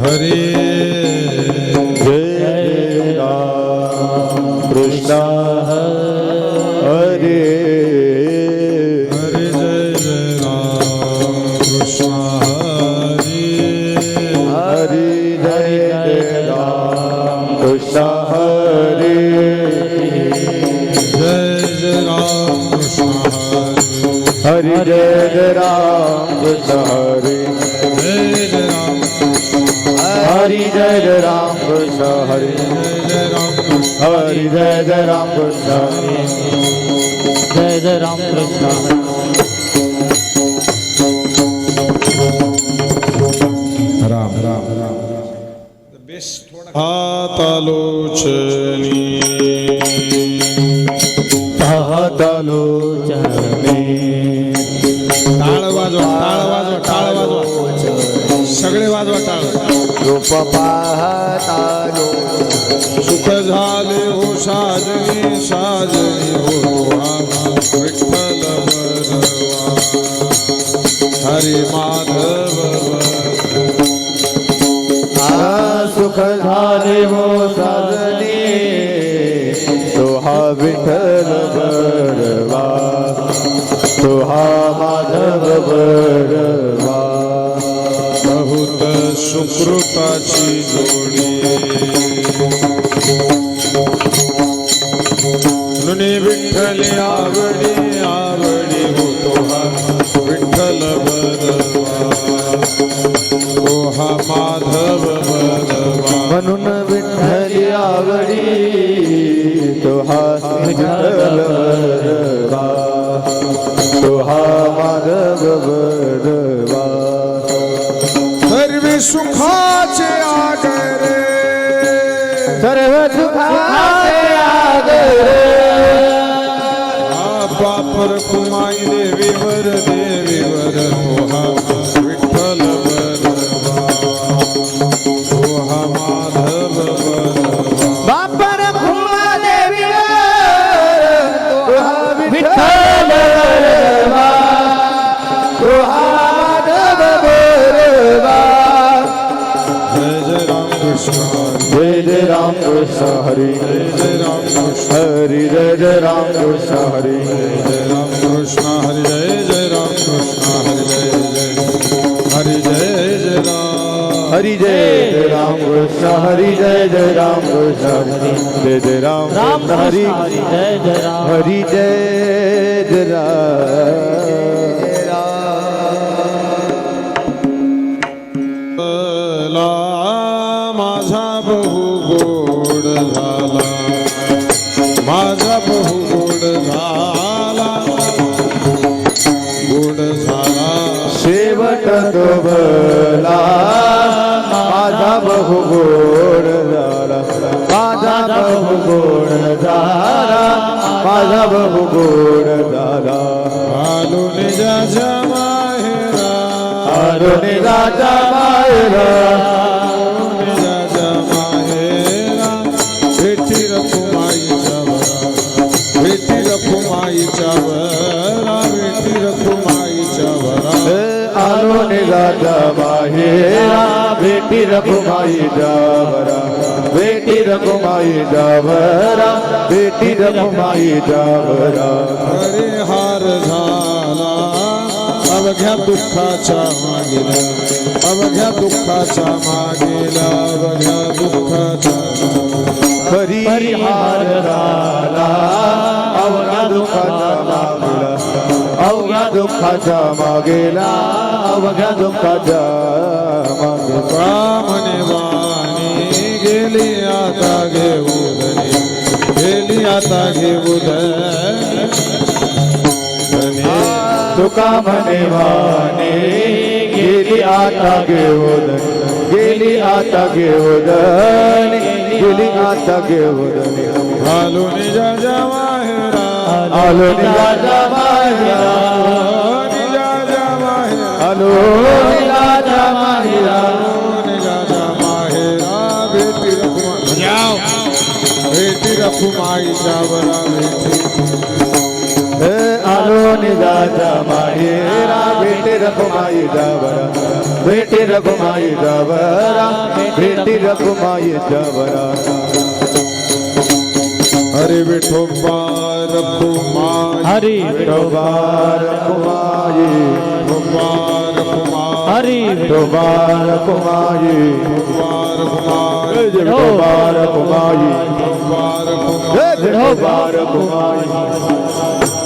हरे जय राम कृष्ण हरे हरे जय राम कृष्ण हरे हरि जय राम कृष्ण हरे जय राम कृष्ण हरि जय राम कृष्ण हरे जय राम हरि जय राम कृष्ण हरे जय राम हरि जय राम कृष्ण जय राम कृष्ण राम राम राम हातालोचनी पाहतालोचने टाळ वाजवा टाळ वाजवा टाळ वाजवा सगळे वाजवा टाळ रूप पाहतालो सुख झाले हो साजनी साजनी हो विठ्ठल बरवा हरी माधव सुख झाले हो साजने तो हा विठ्ठल बरवा तो हा माधव बरवा बहुत सुकृताची जोडी नुनी विठ्ठली आवडी आवडी होतो हा विठ्ठल बरवा तो हा माधव बरवा म्हणून विठ्ठली आवडी तो हा विठ्ठल बरवा तो हा माधव बरवा सर्व सुखाचे आगरे सर्व सुखाचे आगरे बापर कुमाई देवीवर देवीवर तोहा विठ्ठल बरवा तोहा माधव बरवा बापर खुमा देवी विठ्ठल बरवा तो हा माधव बरवा जय राम कृष्ण जय राम कृष्ण हरी जय राम कृष्ण हरी जय राम कृष्ण हरी जय राम कृष्ण हरि जय राम कृष्ण हरि जय राम हरि जय राम कृष्ण हरि जय राम कृष्ण हरि जय राम राम कृष्ण हरि जय राम हरि जय ला माझा बहु गोड झाला माझा बहु गोड झाला गोड झाला शेवट डोबला माझा बहु गोड झाला माझा बहु गोड झाला माझा बहु गोड झाला आलो निजाच्या माहेरा आलो निजाच्या माहेरा निजाच्या माहेरा भेटी रखुमाईच्या वरा भेटी रखुमाईच्या वरा भेटी रखुमाईच्या वरा आलो निजाच्या माहेरा भेटी रखुमाई जावरा भेटी रखुमाई जावरा भेटी रखुमाई जावरा हरे हार झाला अवघ्या दुःखाच्या मागेला अवघ्या दुःखाच्या मागेला अवघ्या दुःखाच्या परिहार झाला अवघ्या दुःखाच्या मागेला अवघ्या दुःखाच्या मागेला अवघ्या दुःखाच्या मागेला म्हणे वाणी गेली आता घेऊन गेली आता घेऊन तुका म्हणे वाणी गेली आता घेऊन गेली आता घेऊन गेली आता घेऊन आलो निजाच्या माहेरा आलो निजाच्या माहेरा निजाच्या माहेरा आलो निजाच्या माहेरा निजाच्या माहेरा भेटी रखुमाईच्या वरा भेटी आलो निजाचा माहेरा भेटे रखुमाई जावरा भेटे रखुमाई जावरा भेटे रखुमाई जावरा हरे विठोबा रखुमाई हरी विठोबा रखुमाई विठोबा रखुमाई हरी विठोबा रखुमाई रखुमाई विठोबा रखुमाई रखुमाई विठोबा रखुमाई